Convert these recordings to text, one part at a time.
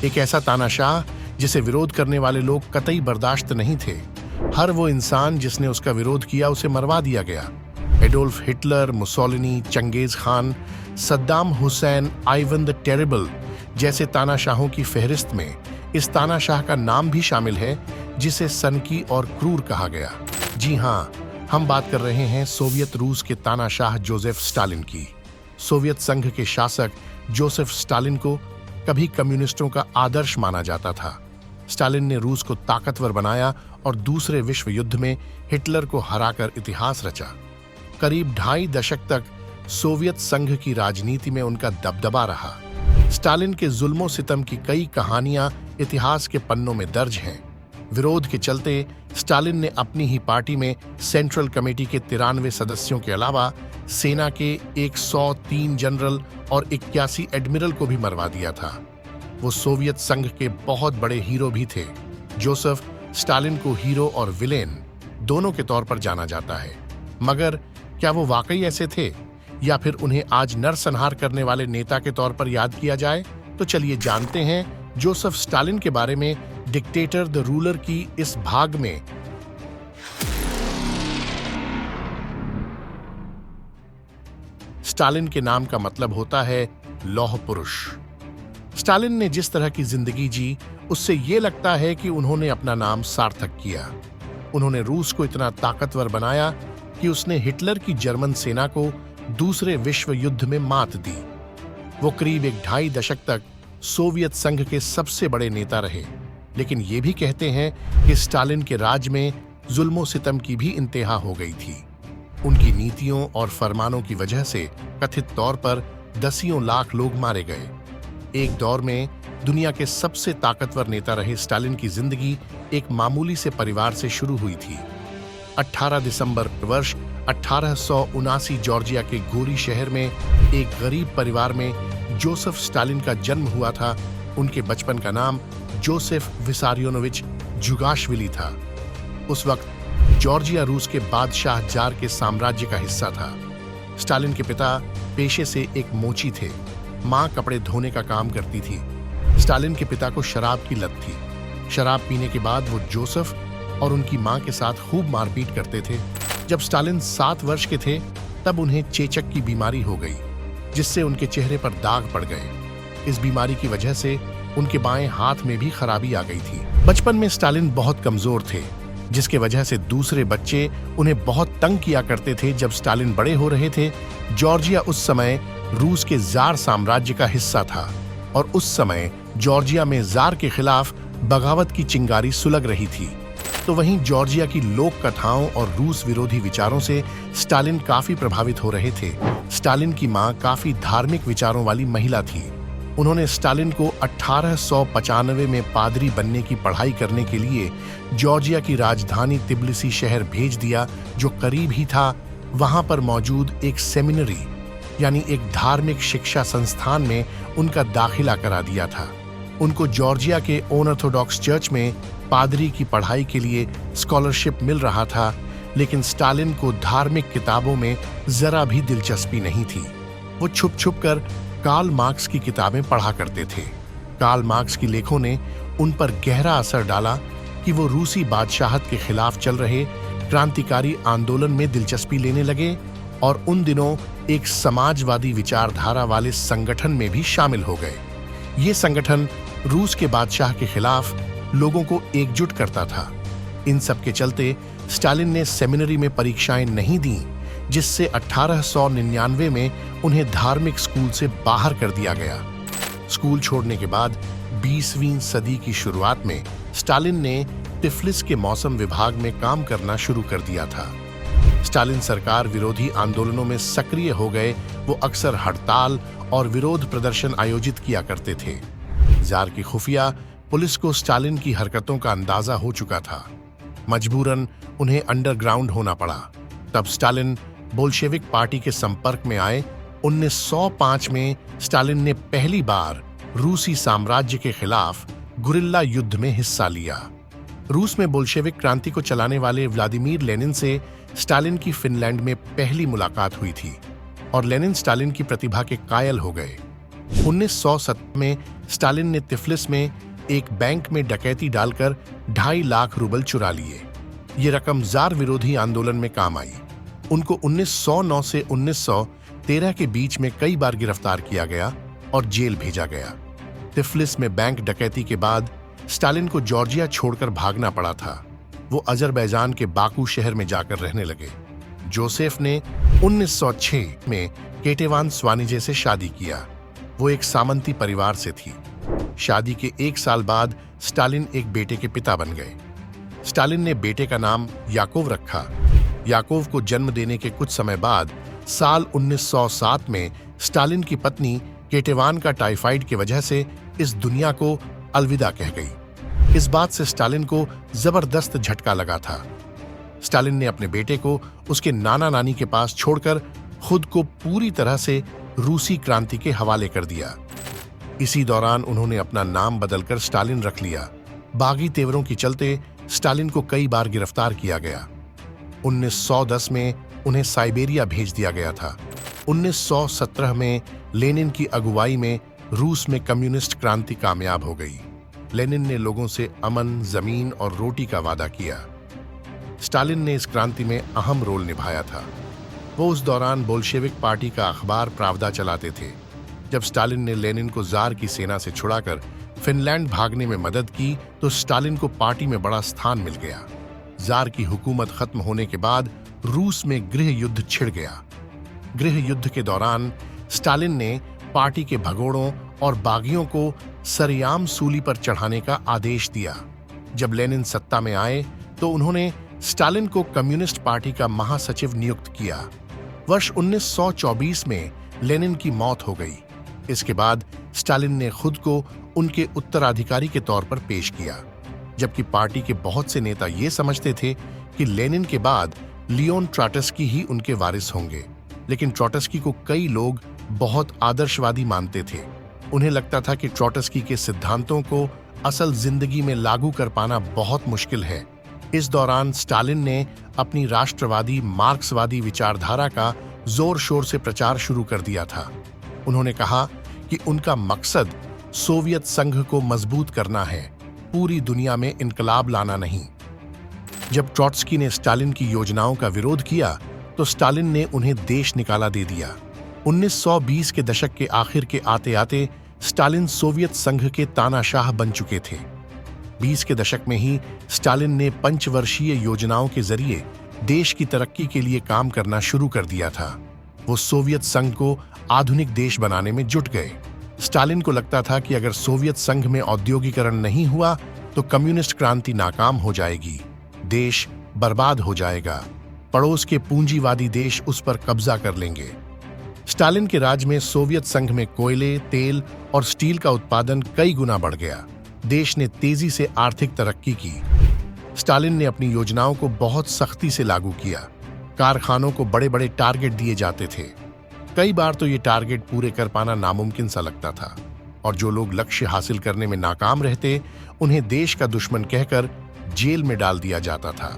एक ऐसा तानाशाह जिसे विरोध करने वाले लोग कतई बर्दाश्त नहीं थे। हर वो इंसान जिसने उसका विरोध किया उसे मरवा दिया गया। Adolf Hitler, Mussolini, Genghis Khan, Saddam Hussein, Ivan the Terrible जैसे तानाशाहों की फहरिस्त में इस तानाशाह का नाम भी शामिल है जिसे सनकी और क्रूर कहा गया। जी हाँ, हम बात कर रहे हैं सोवियत रूस के तानाशाह जोसेफ स्टालिन की। सोवियत संघ के शासक जोसेफ स्टालिन को कभी कम्युनिस्टों का आदर्श माना जाता था। स्टालिन ने रूस को ताकतवर बनाया और दूसरे विश्व युद्ध में हिटलर को हराकर इतिहास रचा। करीब 2.5 दशक तक सोवियत संघ की राजनीति में उनका दबदबा रहा। स्टालिन के जुल्मों सितम की कई कहानियां इतिहास के पन्नों में दर्ज हैं। विरोध के चलते स्टालिन ने अपनी ही पार्टी में सेंट्रल कमेटी के 93 सदस्यों के अलावा सेना के 103 जनरल और 81 एडमिरल को भी मरवा दिया था। वो सोवियत संघ के बहुत बड़े हीरो भी थे। जोसेफ स्टालिन को हीरो और विलेन दोनों के तौर पर जाना जाता है, मगर क्या वो वाकई ऐसे थे या फिर उन्हें आज नरसंहार करने वाले नेता के तौर पर याद किया जाए? तो चलिए जानते हैं जोसेफ स्टालिन के बारे में डिक्टेटर द रूलर की इस भाग में। स्टालिन के नाम का मतलब होता है लौह पुरुष। स्टालिन ने जिस तरह की जिंदगी जी उससे यह लगता है कि उन्होंने अपना नाम सार्थक किया। उन्होंने रूस को इतना ताकतवर बनाया कि उसने हिटलर की जर्मन सेना को दूसरे विश्व युद्ध में मात दी। वो करीब 2.5 दशक तक सोवियत संघ के सबसे बड़े नेता रहे, लेकिन ये भी कहते हैं कि स्टालिन के राज में जुल्मों सितम की भी इंतहा हो गई थी। उनकी नीतियों और फरमानों की वजह से कथित तौर पर दसियों लाख लोग मारे गए। एक दौर में दुनिया के सबसे ताकतवर नेता रहे स्टालिन की जिंदगी एक मामूली से परिवार से शुरू हुई थी। 18 दिसंबर वर्ष 1879 जॉर्जिया के गोरी शहर में एक गरीब परिवार में जोसेफ स्टालिन का जन्म हुआ था। उनके बचपन का नाम जोसेफ विसारियोनोविच जुगाशविली था। उस वक्त जॉर्जिया रूस के बादशाह जार के साम्राज्य का हिस्सा था। स्टालिन के पिता पेशे से एक मोची थे। मां कपड़े धोने का काम करती थी। स्टालिन के पिता को शराब की लत थी। शराब पीने के बाद वो जोसेफ और उनकी मां के साथ खूब मारपीट करते थे। जब स्टालिन 7 वर्ष के थे तब उन्हें चेचक की बीमारी हो गई, जिससे उनके चेहरे पर दाग पड़ गए। इस बीमारी की वजह से उनके बाएं हाथ में भी खराबी आ गई थी। बचपन में स्टालिन बहुत कमजोर थे, जिसके वजह से दूसरे बच्चे उन्हें बहुत तंग किया करते थे। जब स्टालिन बड़े हो रहे थे, जॉर्जिया उस समय रूस के जार साम्राज्य का हिस्सा था और उस समय जॉर्जिया में जार के खिलाफ बगावत की चिंगारी सुलग रही थी। तो वहीं जॉर्जिया की लोक कथाओं और रूस विरोधी विचारों से स्टालिन काफी प्रभावित हो रहे थे। स्टालिन की मां काफी धार्मिक विचारों वाली महिला थी। उन्होंने स्टालिन को 1895 में पादरी बनने की पढ़ाई करने के लिए जॉर्जिया की राजधानी तिब्लिसी शहर भेज दिया, जो करीब ही था। वहां पर मौजूद एक सेमिनरी यानी एक धार्मिक शिक्षा संस्थान में उनका दाखिला करा दिया था। उनको जॉर्जिया के ऑर्थोडॉक्स चर्च में पादरी की पढ़ाई के लिए स्कॉलरशिप मिल रहा था, लेकिन स्टालिन को धार्मिक किताबों में जरा भी दिलचस्पी नहीं थी। वो छुप छुप कर कार्ल मार्क्स की किताबें पढ़ा करते थे। कार्ल मार्क्स की लेखों ने उन पर गहरा असर डाला कि वो रूसी बादशाहत के खिलाफ चल रहे क्रांतिकारी आंदोलन में दिलचस्पी लेने लगे और उन दिनों एक समाजवादी विचारधारा वाले संगठन में भी शामिल हो गए। ये संगठन रूस के बादशाह के खिलाफ लोगों को एकजुट करता था। इन सब के चलते स्टालिन ने सेमिनरी में परीक्षाएं नहीं दी, जिससे 1899 में उन्हें धार्मिक स्कूल से बाहर कर दिया गया। स्कूल छोड़ने के बाद 20वीं सदी की शुरुआत में स्टालिन ने तिफ्लिस के मौसम विभाग में काम करना शुरू कर दिया था। स्टालिन सरकार विरोधी आंदोलनों में सक्रिय हो गए। वो अक्सर हड़ताल और विरोध प्रदर्शन आयोजित किया करते थे। जार की खुफिया पुलिस को स्टालिन की हरकतों का अंदाजा हो चुका था। मजबूरन उन्हें अंडरग्राउंड होना पड़ा। तब स्टालिन बोल्शेविक पार्टी के संपर्क में आए। 1905 में स्टालिन ने पहली बार रूसी साम्राज्य के खिलाफ गुरिल्ला युद्ध में हिस्सा लिया। रूस में बोल्शेविक क्रांति को चलाने वाले व्लादिमीर लेनिन से स्टालिन की फिनलैंड में पहली मुलाकात हुई थी और लेनिन स्टालिन की प्रतिभा के कायल हो गए। 1907 में स्टालिन ने तिफलिस में एक बैंक में डकैती डालकर 2.5 लाख रूबल चुरा लिए। ये रकम जार विरोधी आंदोलन में काम आई। उनको 1909 से 1913 के बीच में कई बार गिरफ्तार किया गया और जेल भेजा गया। तिफलिस में बैंक डकैती के बाद स्टालिन को जॉर्जिया छोड़कर भागना पड़ा था। वो अजरबैजान के बाकू शहर में जाकर रहने लगे। जोसेफ ने 1906 में केटेवान स्वानिजे से शादी किया। वो एक सामंती परिवार से थी। शादी के 1 साल बाद स्टालिन एक बेटे के पिता बन गए। स्टालिन ने बेटे का नाम याकोव रखा। याकोव को जन्म देने के कुछ समय बाद साल 1907 में स्टालिन की पत्नी केटेवान का टाइफाइड की वजह से इस दुनिया को अलविदा कह गई। इस बात से स्टालिन को जबरदस्त झटका लगा था। स्टालिन ने अपने बेटे को उसके नाना नानी के पास छोड़कर खुद को पूरी तरह से रूसी क्रांति के हवाले कर दिया। इसी दौरान उन्होंने अपना नाम बदलकर स्टालिन रख लिया। बागी तेवरों के चलते स्टालिन को कई बार गिरफ्तार किया गया। 1910 में उन्हें साइबेरिया भेज दिया गया था। 1917 में लेनिन की अगुवाई में रूस में कम्युनिस्ट क्रांति कामयाब हो गई। लेनिन ने लोगों से अमन, जमीन और रोटी का वादा किया। स्टालिन ने इस क्रांति में अहम रोल निभाया था। वो उस दौरान बोल्शेविक पार्टी का अखबार प्रावदा चलाते थे। जब स्टालिन ने लेनिन को जार की सेना से छुड़ाकर फिनलैंड भागने में मदद की तो स्टालिन को पार्टी में बड़ा स्थान मिल गया। जार की हुकूमत खत्म होने के बाद रूस में गृह युद्ध छिड़ गया। गृह युद्ध के दौरान स्टालिन ने पार्टी के भगोड़ों और बागियों को सरेआम सूली पर चढ़ाने का आदेश दिया। जब लेनिन सत्ता में आए तो उन्होंने स्टालिन को कम्युनिस्ट पार्टी का महासचिव नियुक्त किया। वर्ष 1924 में लेनिन की मौत हो गई। इसके बाद स्टालिन ने खुद को उनके उत्तराधिकारी के तौर पर पेश किया, जबकि पार्टी के बहुत से नेता ये समझते थे कि लेनिन के बाद लियोन ट्रॉट्स्की ही उनके वारिस होंगे। लेकिन ट्रॉट्स्की को कई लोग बहुत आदर्शवादी मानते थे। उन्हें लगता था कि ट्रॉट्स्की के सिद्धांतों को असल जिंदगी में लागू कर पाना बहुत मुश्किल है। इस दौरान स्टालिन ने अपनी राष्ट्रवादी मार्क्सवादी विचारधारा का जोर शोर से प्रचार शुरू कर दिया था। उन्होंने कहा कि उनका मकसद सोवियत संघ को मजबूत करना है, पूरी दुनिया में इनकलाब लाना नहीं। जब ट्रॉट्स्की ने स्टालिन की योजनाओं का विरोध किया तो स्टालिन ने उन्हें देश निकाला दे दिया। 1920 के दशक के आखिर के आते आते स्टालिन सोवियत संघ के तानाशाह बन चुके थे। 20 के दशक में ही स्टालिन ने पंचवर्षीय योजनाओं के जरिए देश की तरक्की के लिए काम करना शुरू कर दिया था। वो सोवियत संघ को आधुनिक देश बनाने में जुट गए। स्टालिन को लगता था कि अगर सोवियत संघ में औद्योगिकरण नहीं हुआ तो कम्युनिस्ट क्रांति नाकाम हो जाएगी, देश बर्बाद हो जाएगा, पड़ोस के पूंजीवादी देश उस पर कब्जा कर लेंगे। स्टालिन के राज में सोवियत संघ में कोयले, तेल और स्टील का उत्पादन कई गुना बढ़ गया। देश ने तेजी से आर्थिक तरक्की की। स्टालिन ने अपनी योजनाओं को बहुत सख्ती से लागू किया। कारखानों को बड़े बड़े टारगेट दिए जाते थे। कई बार तो ये टारगेट पूरे कर पाना नामुमकिन सा लगता था, और जो लोग लक्ष्य हासिल करने में नाकाम रहते उन्हें देश का दुश्मन कहकर जेल में डाल दिया जाता था।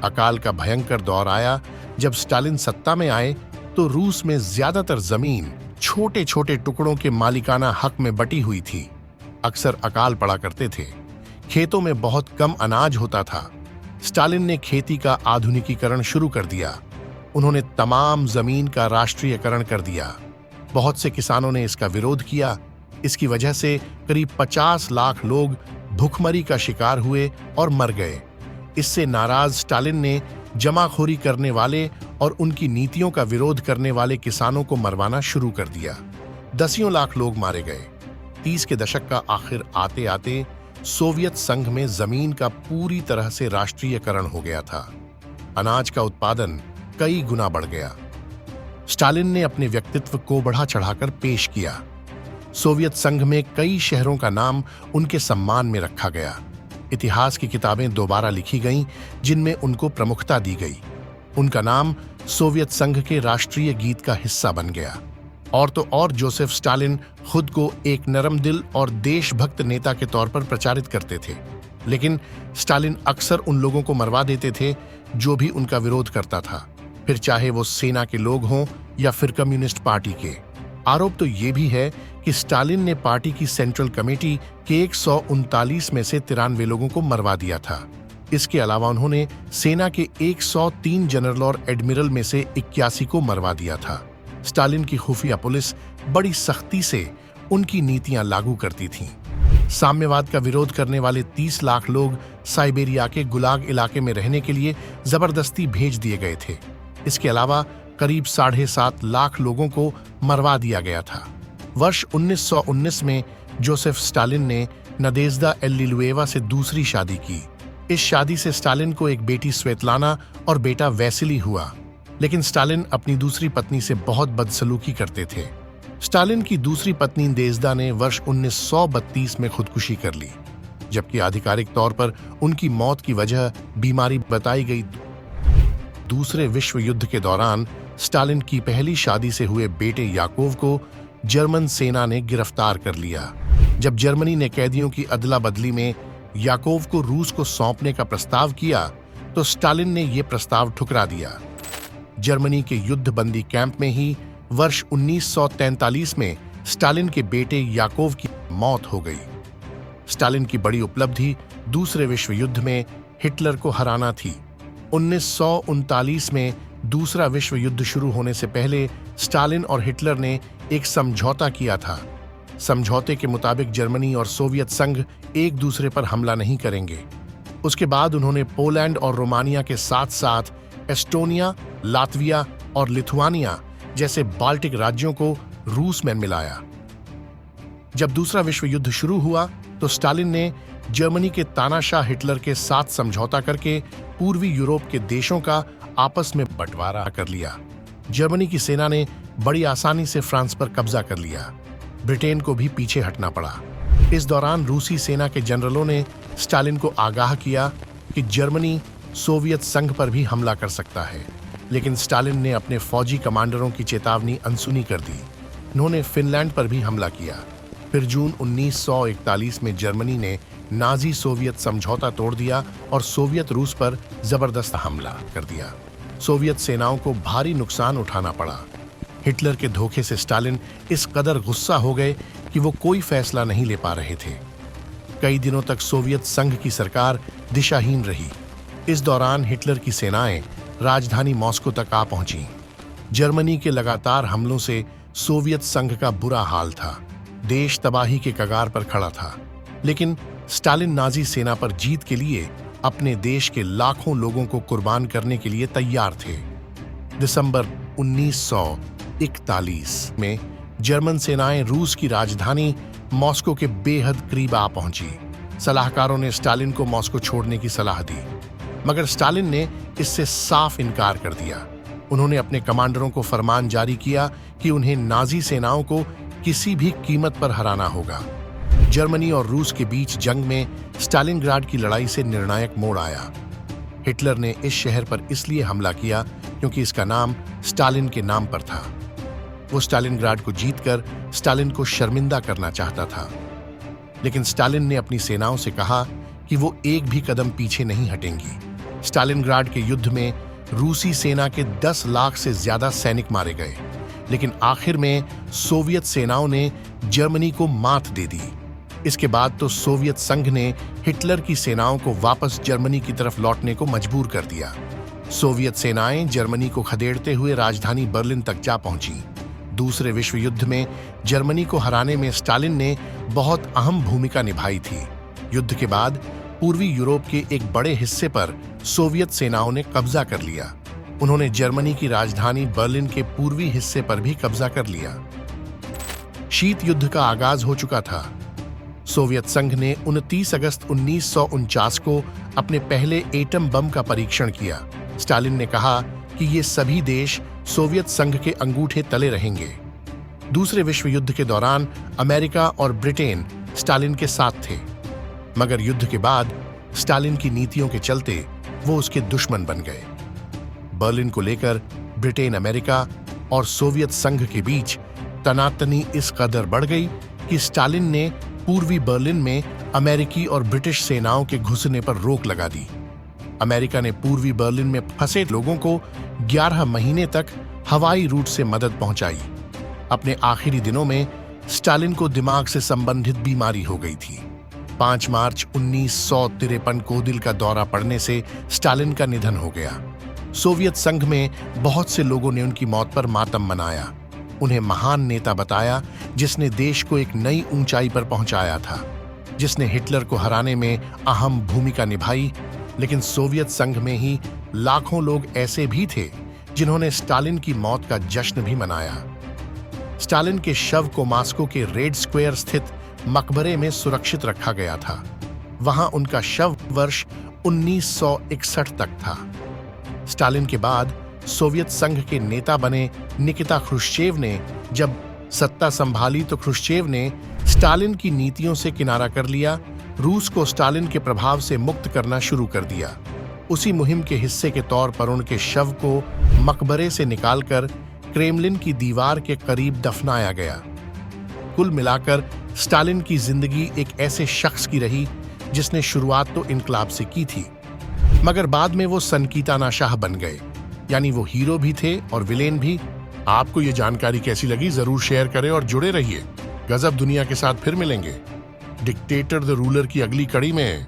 अकाल का भयंकर दौर आया जब स्टालिन सत्ता में आए तो रूस में ज्यादातर जमीन छोटे छोटे टुकड़ों के मालिकाना हक में बटी हुई थी। अक्सर अकाल पड़ा करते थे। खेतों में बहुत कम अनाज होता था। स्टालिन ने खेती का आधुनिकीकरण शुरू कर दिया। उन्होंने तमाम जमीन का राष्ट्रीयकरण कर दिया। बहुत से किसानों ने इसका विरोध किया। इसकी वजह से करीब 50 लाख लोग भूखमरी का शिकार हुए और मर गए। इससे नाराज स्टालिन ने जमाखोरी करने वाले और उनकी नीतियों का विरोध करने वाले किसानों को मरवाना शुरू कर दिया। दसियों लाख लोग मारे गए। 30 के दशक का आखिर आते आते सोवियत संघ में जमीन का पूरी तरह से राष्ट्रीयकरण हो गया था। अनाज का उत्पादन कई गुना बढ़ गया। स्टालिन ने अपने व्यक्तित्व को बढ़ा चढ़ाकर पेश किया। सोवियत संघ में कई शहरों का नाम उनके सम्मान में रखा गया। इतिहास की किताबें दोबारा लिखी गईं, जिनमें उनको प्रमुखता दी गई। उनका नाम सोवियत संघ के राष्ट्रीय गीत का हिस्सा बन गया। और तो और जोसेफ स्टालिन खुद को एक नरम दिल और देशभक्त नेता के तौर पर प्रचारित करते थे। लेकिन स्टालिन अक्सर उन लोगों को मरवा देते थे जो भी उनका विरोध करता था, फिर चाहे वो सेना के लोग हों या फिर कम्युनिस्ट पार्टी के। आरोप तो ये भी है कि स्टालिन ने पार्टी की सेंट्रल कमेटी के 139 में से 93 लोगों को मरवा दिया था। इसके अलावा उन्होंने सेना के 103 जनरल और एडमिरल में से 81 को मरवा दिया था। स्टालिन की खुफिया पुलिस बड़ी सख्ती से उनकी नीतियां लागू करती थी। साम्यवाद का विरोध करने वाले 30 लाख लोग साइबेरिया के गुलाग इलाके में रहने के लिए जबरदस्ती भेज दिए गए थे। इसके अलावा करीब 7.5 लाख लोगों को मरवा दिया गया था। वर्ष 1919 में जोसेफ स्टालिन ने नदेज़्दा एल्लिलुएवा से दूसरी शादी की। इस शादी से स्टालिन को एक बेटी स्वेतलाना और बेटा वैसिली हुआ, लेकिन स्टालिन अपनी दूसरी पत्नी से बहुत बदसलूकी करते थे। स्टालिन की दूसरी पत्नी नदेज़्दा ने वर्ष 1932 में खुदकुशी कर ली, जबकि आधिकारिक तौर पर उनकी मौत की वजह बीमारी बताई गई। दूसरे विश्व युद्ध के दौरान स्टालिन की पहली शादी से हुए बेटे याकोव को जर्मन सेना ने गिरफ्तार कर लिया। जब जर्मनी ने कैदियों की अदला बदली में याकोव को रूस को सौंपने का प्रस्ताव किया तो स्टालिन ने यह प्रस्ताव ठुकरा दिया। जर्मनी के युद्धबंदी कैंप में ही वर्ष 1943 में स्टालिन के बेटे याकोव की मौत हो गई। स्टालिन की बड़ी उपलब्धि दूसरे विश्व युद्ध में हिटलर को हराना थी। 1939 में दूसरा विश्व युद्ध शुरू होने से पहले स्टालिन और हिटलर ने एक समझौता किया था। समझौते के मुताबिक जर्मनी और सोवियत संघ एक दूसरे पर हमला नहीं करेंगे। उसके बाद उन्होंने पोलैंड और रोमानिया के साथ साथ एस्टोनिया, लातविया और लिथुआनिया जैसे बाल्टिक राज्यों को रूस में मिलाया। जब दूसरा विश्व युद्ध शुरू हुआ तो स्टालिन ने जर्मनी के तानाशाह हिटलर के साथ समझौता करके पूर्वी यूरोप के देशों का आपस में बंटवारा कर लिया। जर्मनी की सेना ने बड़ी आसानी से फ्रांस पर कब्जा कर लिया। ब्रिटेन को भी पीछे हटना पड़ा। इस दौरान रूसी सेना के जनरलों ने स्टालिन को आगाह किया कि जर्मनी सोवियत संघ पर भी हमला कर सकता है, लेकिन स्टालिन ने अपने फौजी कमांडरों की चेतावनी अनसुनी कर दी। उन्होंने फिनलैंड पर भी हमला किया। फिर जून 1941 में जर्मनी ने नाजी सोवियत समझौता तोड़ दिया और सोवियत रूस पर जबरदस्त हमला कर दिया। सोवियत सेनाओं को भारी नुकसान उठाना पड़ा। हिटलर के धोखे से स्टालिन इस कदर गुस्सा हो गए कि वो कोई फैसला नहीं ले पा रहे थे। कई दिनों तक सोवियत संघ की सरकार दिशाहीन रही। इस दौरान हिटलर की सेनाएं राजधानी मॉस्को तक आ पहुंची। जर्मनी के लगातार हमलों से सोवियत संघ का बुरा हाल था। देश तबाही के कगार पर खड़ा था, लेकिन स्टालिन नाजी सेना पर जीत के लिए अपने देश के लाखों लोगों को कुर्बान करने के लिए तैयार थे। दिसंबर 1941 में जर्मन सेनाएं रूस की राजधानी मॉस्को के बेहद करीब आ पहुंची। सलाहकारों ने स्टालिन को मॉस्को छोड़ने की सलाह दी, मगर स्टालिन ने इससे साफ इनकार कर दिया। उन्होंने अपने कमांडरों को फरमान जारी किया कि उन्हें नाजी सेनाओं को किसी भी कीमत पर हराना होगा। जर्मनी और रूस के बीच जंग में स्टालिनग्राड की लड़ाई से निर्णायक मोड़ आया। हिटलर ने इस शहर पर इसलिए हमला किया क्योंकि इसका नाम स्टालिन के नाम पर था। वो स्टालिनग्राड को जीतकर स्टालिन को शर्मिंदा करना चाहता था, लेकिन स्टालिन ने अपनी सेनाओं से कहा कि वो एक भी कदम पीछे नहीं हटेंगी। स्टालिनग्राड के युद्ध में रूसी सेना के 10 लाख से ज्यादा सैनिक मारे गए, लेकिन आखिर में सोवियत सेनाओं ने जर्मनी को मात दे दी। इसके बाद तो सोवियत संघ ने हिटलर की सेनाओं को वापस जर्मनी की तरफ लौटने को मजबूर कर दिया। सोवियत सेनाएं जर्मनी को खदेड़ते हुए राजधानी बर्लिन तक जा पहुंची। दूसरे विश्व युद्ध में जर्मनी को हराने में स्टालिन ने बहुत अहम भूमिका निभाई थी। युद्ध के बाद पूर्वी यूरोप के एक बड़े हिस्से पर सोवियत सेनाओं ने कब्जा कर लिया। उन्होंने जर्मनी की राजधानी बर्लिन के पूर्वी हिस्से पर भी कब्जा कर लिया। शीत युद्ध का आगाज हो चुका था। सोवियत संघ ने 29 अगस्त 1949 को अपने पहले एटम बम का परीक्षण किया। स्टालिन ने कहा कि ये सभी देश सोवियत संघ के अंगूठे तले रहेंगे। दूसरे विश्व युद्ध के दौरान अमेरिका और ब्रिटेन स्टालिन के साथ थे, मगर युद्ध के बाद स्टालिन की नीतियों के चलते वो उसके दुश्मन बन गए। बर्लिन को लेकर ब्रिटेन, अमेरिका और सोवियत संघ के बीच तनातनी इस कदर बढ़ गई कि स्टालिन ने पूर्वी बर्लिन में अमेरिकी और ब्रिटिश सेनाओं के घुसने पर रोक लगा दी। अमेरिका ने पूर्वी बर्लिन में फंसे लोगों को 11 महीने तक हवाई रूट से मदद पहुंचाई। अपने आखिरी दिनों में स्टालिन को दिमाग से संबंधित बीमारी हो गई थी। 5 मार्च 1953 को दिल का दौरा पड़ने से स्टालिन का निधन हो गया। सोवियत संघ में बहुत से लोगों ने उनकी मौत पर मातम मनाया, उन्हें महान नेता बताया जिसने देश को एक नई ऊंचाई पर पहुंचाया था, जिसने हिटलर को हराने में अहम भूमिका निभाई। लेकिन सोवियत संघ में ही लाखों लोग ऐसे भी थे जिन्होंने स्टालिन की मौत का जश्न भी मनाया। स्टालिन के शव को मॉस्को के रेड स्क्वायर स्थित मकबरे में सुरक्षित रखा गया था। वहां उनका शव वर्ष 1961 तक था। स्टालिन के बाद सोवियत संघ के नेता बने निकिता ख्रुश्चेव ने जब सत्ता संभाली तो ख्रुश्चेव ने स्टालिन की नीतियों से किनारा कर लिया, रूस को स्टालिन के प्रभाव से मुक्त करना शुरू कर दिया। उसी मुहिम के हिस्से के तौर पर उनके शव को मकबरे से निकालकर क्रेमलिन की दीवार के करीब दफनाया गया। कुल मिलाकर स्टालिन की जिंदगी एक ऐसे शख्स की रही जिसने शुरुआत तो इनकलाब से की थी, मगर बाद में वो सनकीताना शाह बन गए, यानी वो हीरो भी थे और विलेन भी। आपको ये जानकारी कैसी लगी जरूर शेयर करें और जुड़े रहिए। गजब दुनिया के साथ फिर मिलेंगे डिक्टेटर द रूलर की अगली कड़ी में।